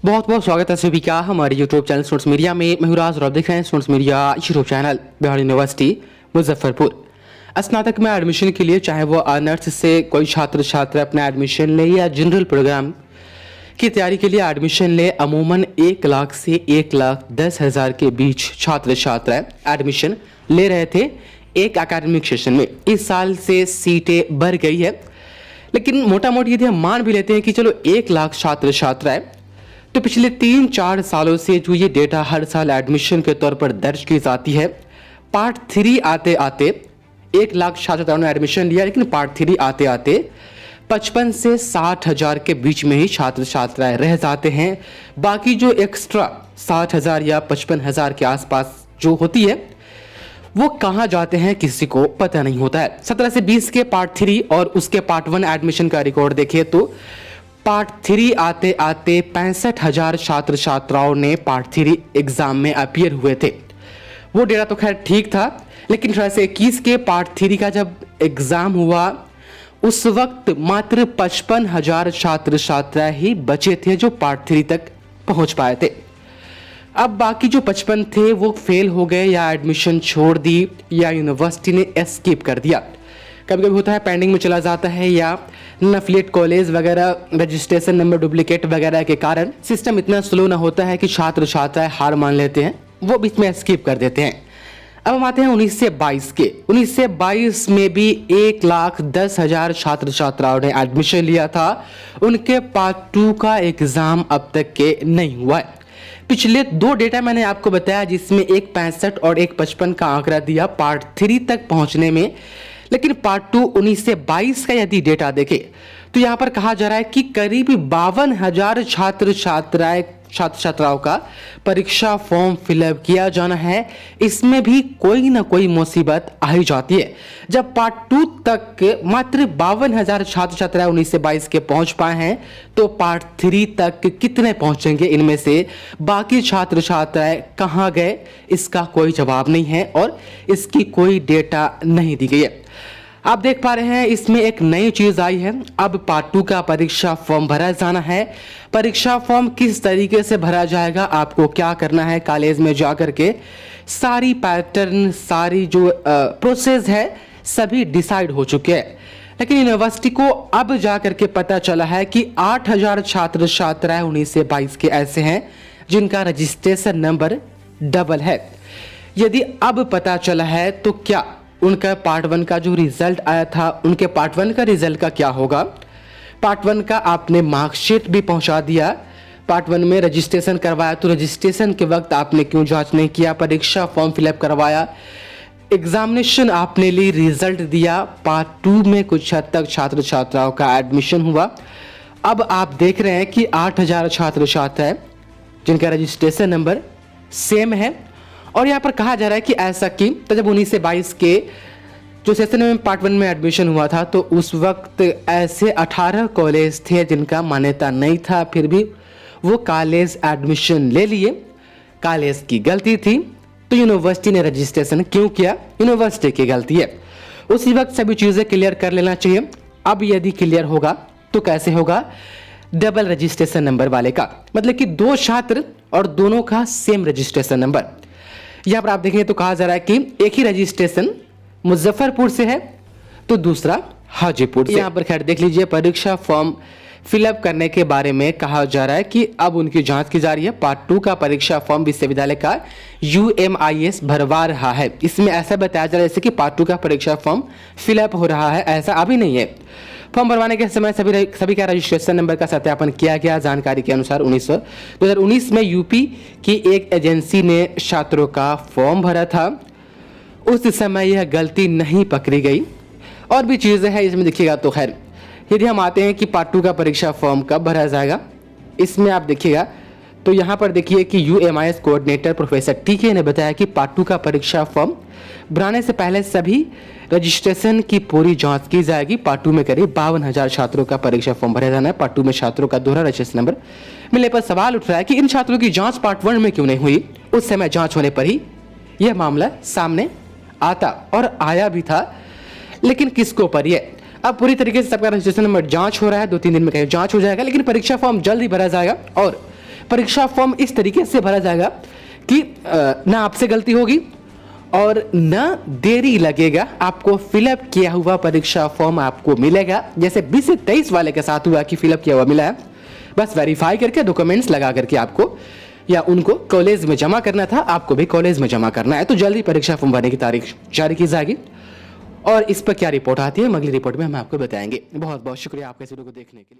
बहुत बहुत स्वागत है सभी का हमारे यूट्यूब चैनल स्टूडेंट्स मीडिया में। मैं हूं राज और आप देख रहे हैं students media YouTube channel. Bihar university Muzaffarpur स्नातक में एडमिशन के लिए चाहे वो ऑनर्स से कोई छात्र अपना एडमिशन ले या जनरल प्रोग्राम की तैयारी के लिए एडमिशन ले, अमूमन 1 लाख से 1,10,000 के बीच छात्र एडमिशन ले रहे थे एक एकेडमिक सेशन में। इस साल से सीटें बढ़ गई है, लेकिन मोटा मोटी यदि हम मान भी लेते हैं कि चलो 1 लाख छात्र है, तो पिछले 3-4 सालों से जो ये डेटा हर साल एडमिशन के तौर पर दर्ज की जाती है, पार्ट 3 आते आते 1 लाख छात्रों ने एडमिशन लिया, लेकिन पार्ट 3 आते आते 55 से 60,000 के बीच में ही छात्राएं रह जाते हैं। बाकी जो एक्स्ट्रा 60,000 या 55,000 के आसपास जो होती है वो कहाँ जाते हैं किसी को पता नहीं होता है। 17 से 20 के पार्ट 3 और उसके पार्ट 1 एडमिशन का रिकॉर्ड देखिए तो पार्ट 3 आते आते 65,000 छात्राओं ने पार्ट 3 एग्जाम में अपीयर हुए थे। वो डेटा तो खैर ठीक था, लेकिन 18 से 21 के पार्ट 3 का जब एग्जाम हुआ उस वक्त मात्र 55,000 छात्राएं ही बचे थे जो पार्ट 3 तक पहुंच पाए थे। अब बाकी जो 55 थे वो फेल हो गए या एडमिशन छोड़ दी या यूनिवर्सिटी ने एस्केप कर दिया। कभी कभी होता है पेंडिंग में चला जाता है, या नफिलिएट कॉलेज वगैरह रजिस्ट्रेशन नंबर डुप्लीकेट वगैरह के कारण सिस्टम इतना स्लो ना होता है कि छात्राएं हार मान लेते हैं, वो बीच में स्किप कर देते हैं। अब हम आते हैं 19 से 22 के। 19 से 22 में भी 1,10,000 छात्राओं ने एडमिशन लिया था। उनके पार्ट 2 का एग्जाम अब तक के नहीं हुआ है। पिछले 2 डेटा मैंने आपको बताया, जिसमें एक 65 और एक 55 का आंकड़ा दिया पार्ट 3 तक पहुंचने में, लेकिन पार्ट 2 19 से 22 का यदि डेटा देखें तो यहां पर कहा जा रहा है कि करीब 52,000 छात्राओं का परीक्षा फॉर्म फिलअप किया जाना है। इसमें भी कोई ना कोई मुसीबत आ ही जाती है। जब पार्ट 2 तक मात्र 52,000 छात्राएं 19 से 22 के पहुंच पाए हैं, तो पार्ट 3 तक कितने पहुंचेंगे इनमें से, बाकी छात्राएं कहां गए, इसका कोई जवाब नहीं है और इसकी कोई डेटा नहीं दी गई है। आप देख पा रहे हैं इसमें एक नई चीज आई है। अब पार्ट 2 का परीक्षा फॉर्म भरा जाना है। परीक्षा फॉर्म किस तरीके से भरा जाएगा, आपको क्या करना है, कॉलेज में जाकर के सारी पैटर्न, सारी जो प्रोसेस है सभी डिसाइड हो चुके हैं। लेकिन यूनिवर्सिटी को अब जाकर के पता चला है कि 8,000 छात्राएं 19 से 22 के ऐसे हैं जिनका रजिस्ट्रेशन नंबर डबल है। यदि अब पता चला है तो क्या उनका पार्ट 1 का जो रिजल्ट आया था, उनके पार्ट 1 का रिजल्ट का क्या होगा। पार्ट 1 का आपने मार्कशीट भी पहुंचा दिया, पार्ट 1 में रजिस्ट्रेशन करवाया, तो रजिस्ट्रेशन के वक्त आपने क्यों जांच नहीं किया, परीक्षा फॉर्म फिलअप करवाया, एग्जामिनेशन आपने ली, रिजल्ट दिया, पार्ट 2 में कुछ हद तक छात्राओं का एडमिशन हुआ। अब आप देख रहे हैं कि 8,000 छात्राएं जिनका रजिस्ट्रेशन नंबर सेम है, और यहाँ पर कहा जा रहा है कि ऐसा कि तो जब 19 से 22 के जो सेशन में पार्ट 1 में एडमिशन हुआ था, तो उस वक्त ऐसे 18 कॉलेज थे जिनका मान्यता नहीं था, फिर भी वो कॉलेज एडमिशन ले लिए। कॉलेज की गलती थी, तो यूनिवर्सिटी ने रजिस्ट्रेशन क्यों किया, यूनिवर्सिटी की गलती है। उसी वक्त सभी चीज़ें क्लियर कर लेना चाहिए। अब यदि क्लियर होगा तो कैसे होगा, डबल रजिस्ट्रेशन नंबर वाले का, मतलब कि 2 छात्र और दोनों का सेम रजिस्ट्रेशन नंबर। यहाँ पर आप देखेंगे तो कहा जा रहा है कि एक ही रजिस्ट्रेशन मुजफ्फरपुर से है तो दूसरा हाजीपुर से। यहाँ पर खैर देख लीजिए, परीक्षा फॉर्म फिलअप करने के बारे में कहा जा रहा है कि अब उनकी जांच की जा रही है। पार्ट 2 का परीक्षा फॉर्म विश्वविद्यालय का UMIS भरवा रहा है। इसमें ऐसा बताया जा रहा है जैसे कि पार्ट 2 का परीक्षा फॉर्म फिलअप हो रहा है, ऐसा अभी नहीं है। फॉर्म भरवाने के समय सभी का रजिस्ट्रेशन नंबर का सत्यापन किया गया। जानकारी के अनुसार 2019 में यूपी की एक एजेंसी ने छात्रों का फॉर्म भरा था, उस समय यह गलती नहीं पकड़ी गई। और भी चीज़ें हैं इसमें देखिएगा। तो खैर यदि हम आते हैं कि पार्ट 2 का परीक्षा फॉर्म कब भरा जाएगा, इसमें आप देखिएगा तो यहाँ पर देखिए कि UMIS कोऑर्डिनेटर प्रोफेसर TK ने बताया कि पार्ट 2 का परीक्षा फॉर्म भराने से पहले सभी रजिस्ट्रेशन की पूरी जांच की जाएगी। पार्ट 2 में करीब 52,000 छात्रों का परीक्षा फॉर्म भरा जाना है। पार्ट 2 में छात्रों का दोहरा रजिस्ट्रेशन नंबर मिलने पर सवाल उठ रहा है कि इन छात्रों की जांच पार्ट 1 में क्यों नहीं हुई। उस समय जांच होने पर ही यह मामला सामने आता और आया भी था, लेकिन किसको पर यह अब पूरी तरीके से सबका रजिस्ट्रेशन नंबर जांच हो रहा है। 2-3 दिन में कहीं जांच हो जाएगा, लेकिन परीक्षा फॉर्म जल्द ही भरा जाएगा और परीक्षा फॉर्म इस तरीके से भरा जाएगा कि ना आपसे गलती होगी और ना देरी लगेगा, आपको फिलअप किया हुआ परीक्षा फॉर्म आपको मिलेगा। जैसे 20 से 23 वाले के साथ हुआ कि फिलअप किया हुआ मिला है, बस वेरीफाई करके डॉक्यूमेंट्स लगा करके आपको या उनको कॉलेज में जमा करना था, आपको भी कॉलेज में जमा करना है। तो जल्दी परीक्षा फॉर्म भरने की तारीख जारी की जाएगी और इस पर क्या रिपोर्ट आती है, अगली रिपोर्ट में हम आपको बताएंगे। बहुत बहुत शुक्रिया आपके इस वीडियो को देखने के लिए।